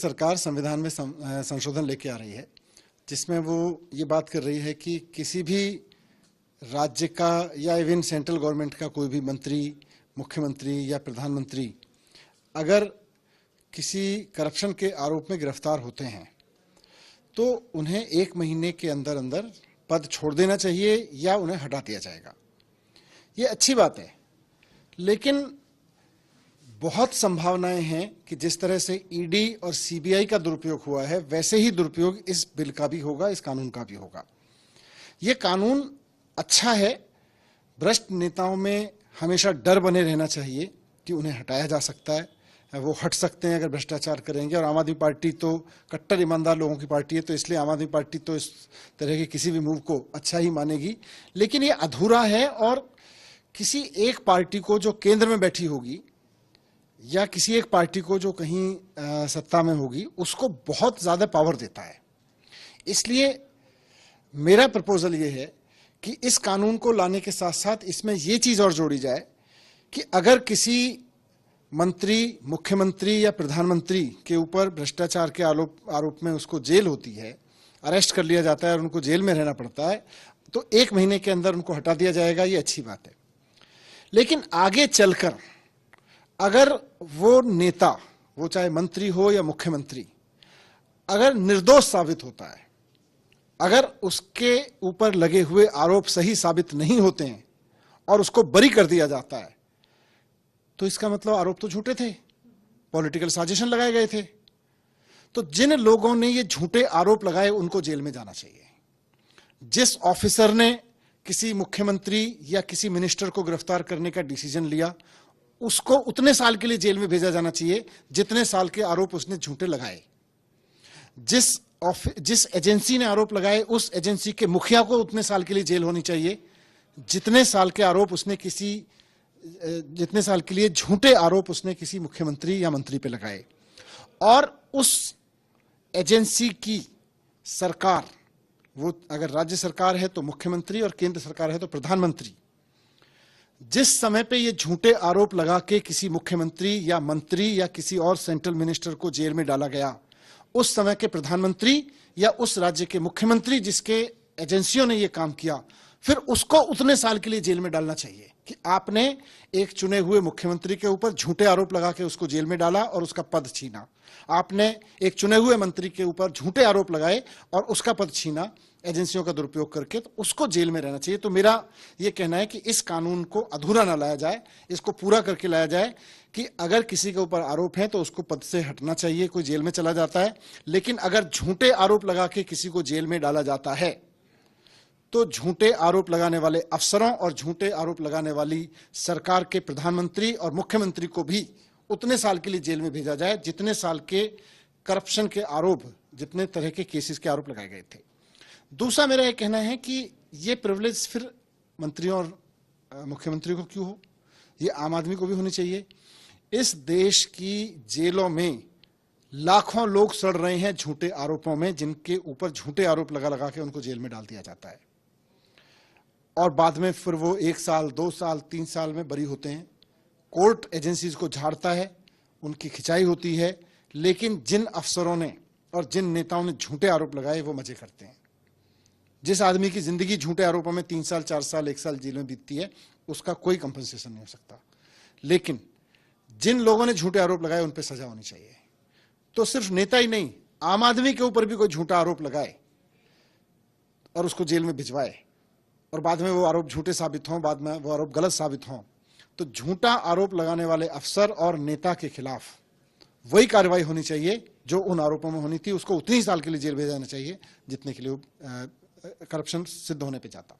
सरकार संविधान में संशोधन लेके आ रही है, जिसमें वो ये बात कर रही है कि किसी भी राज्य का या इवन सेंट्रल गवर्नमेंट का कोई भी मंत्री, मुख्यमंत्री या प्रधानमंत्री अगर किसी करप्शन के आरोप में गिरफ्तार होते हैं तो उन्हें 1 महीने के अंदर अंदर पद छोड़ देना चाहिए या उन्हें हटा दिया जाएगा। ये अच्छी बात है, लेकिन बहुत संभावनाएं हैं कि जिस तरह से ईडी और सीबीआई का दुरुपयोग हुआ है, वैसे ही दुरुपयोग इस बिल का भी होगा, इस कानून का भी होगा। ये कानून अच्छा है। भ्रष्ट नेताओं में हमेशा डर बने रहना चाहिए कि उन्हें हटाया जा सकता है, वो हट सकते हैं अगर भ्रष्टाचार करेंगे। और आम आदमी पार्टी तो कट्टर ईमानदार लोगों की पार्टी है, तो इसलिए आम आदमी पार्टी तो इस तरह के किसी भी मूव को अच्छा ही मानेगी। लेकिन ये अधूरा है और किसी एक पार्टी को जो केंद्र में बैठी होगी या किसी एक पार्टी को जो कहीं सत्ता में होगी, उसको बहुत ज्यादा पावर देता है। इसलिए मेरा प्रपोजल ये है कि इस कानून को लाने के साथ साथ इसमें ये चीज और जोड़ी जाए कि अगर किसी मंत्री, मुख्यमंत्री या प्रधानमंत्री के ऊपर भ्रष्टाचार के आरोप में उसको जेल होती है, अरेस्ट कर लिया जाता है और उनको जेल में रहना पड़ता है, तो 1 महीने के अंदर उनको हटा दिया जाएगा। ये अच्छी बात है। लेकिन आगे चलकर अगर वो नेता, वो चाहे मंत्री हो या मुख्यमंत्री, अगर निर्दोष साबित होता है, अगर उसके ऊपर लगे हुए आरोप सही साबित नहीं होते हैं और उसको बरी कर दिया जाता है, तो इसका मतलब आरोप तो झूठे थे, पॉलिटिकल साजिशन लगाए गए थे। तो जिन लोगों ने ये झूठे आरोप लगाए उनको जेल में जाना चाहिए। जिस ऑफिसर ने किसी मुख्यमंत्री या किसी मिनिस्टर को गिरफ्तार करने का डिसीजन लिया, उसको उतने साल के लिए जेल में भेजा जाना चाहिए जितने साल के आरोप उसने झूठे लगाए। जिस एजेंसी ने आरोप लगाए, उस एजेंसी के मुखिया को उतने साल के लिए जेल होनी चाहिए जितने साल के आरोप उसने जितने साल के लिए झूठे आरोप उसने किसी मुख्यमंत्री या मंत्री पे लगाए। और उस एजेंसी की सरकार, वो अगर राज्य सरकार है तो मुख्यमंत्री और केंद्र सरकार है तो प्रधानमंत्री, जिस समय पे ये झूठे आरोप लगा के किसी मुख्यमंत्री या मंत्री या किसी और सेंट्रल मिनिस्टर को जेल में डाला गया, उस समय के प्रधानमंत्री या उस राज्य के मुख्यमंत्री जिसके एजेंसियों ने ये काम किया, फिर उसको उतने साल के लिए जेल में डालना चाहिए कि आपने एक चुने हुए मुख्यमंत्री के ऊपर झूठे आरोप लगा के उसको जेल में डाला और उसका पद छीना। आपने एक चुने हुए मंत्री के ऊपर झूठे आरोप लगाए और उसका पद छीना एजेंसियों का दुरुपयोग करके, तो उसको जेल में रहना चाहिए। तो मेरा यह कहना है कि इस कानून को अधूरा ना लाया जाए, इसको पूरा करके लाया जाए कि अगर किसी के ऊपर आरोप है तो उसको पद से हटना चाहिए, कोई जेल में चला जाता है। लेकिन अगर झूठे आरोप लगा के किसी को जेल में डाला जाता है तो झूठे आरोप लगाने वाले अफसरों और झूठे आरोप लगाने वाली सरकार के प्रधानमंत्री और मुख्यमंत्री को भी उतने साल के लिए जेल में भेजा जाए जितने साल के करप्शन के आरोप, जितने तरह के केसेस के आरोप लगाए गए थे। दूसरा मेरा यह कहना है कि ये प्रिविलेज फिर मंत्रियों और मुख्यमंत्री को क्यों हो, ये आम आदमी को भी होनी चाहिए। इस देश की जेलों में लाखों लोग सड़ रहे हैं झूठे आरोपों में, जिनके ऊपर झूठे आरोप लगा के उनको जेल में डाल दिया जाता है और बाद में फिर वो 1 साल, 2 साल, 3 साल में बरी होते हैं। कोर्ट एजेंसीज को झाड़ता है, उनकी खिंचाई होती है, लेकिन जिन अफसरों ने और जिन नेताओं ने झूठे आरोप लगाए वो मजे करते हैं। जिस आदमी की जिंदगी झूठे आरोपों में 3 साल, 4 साल, 1 साल जेल में बीतती है, उसका कोई कंपनसेशन नहीं हो सकता। लेकिन जिन लोगों ने झूठे आरोप लगाए उन पर सजा होनी चाहिए। तो सिर्फ नेता ही नहीं, आम आदमी के ऊपर भी कोई झूठा आरोप लगाए और उसको जेल में भिजवाए और बाद में वो आरोप झूठे साबित हों, बाद में वो आरोप गलत साबित हों, तो झूठा आरोप लगाने वाले अफसर और नेता के खिलाफ वही कार्रवाई होनी चाहिए जो उन आरोपों में होनी थी। उसको उतनी साल के लिए जेल भेजा जाना चाहिए जितने के लिए करप्शन सिद्ध होने पे जाता।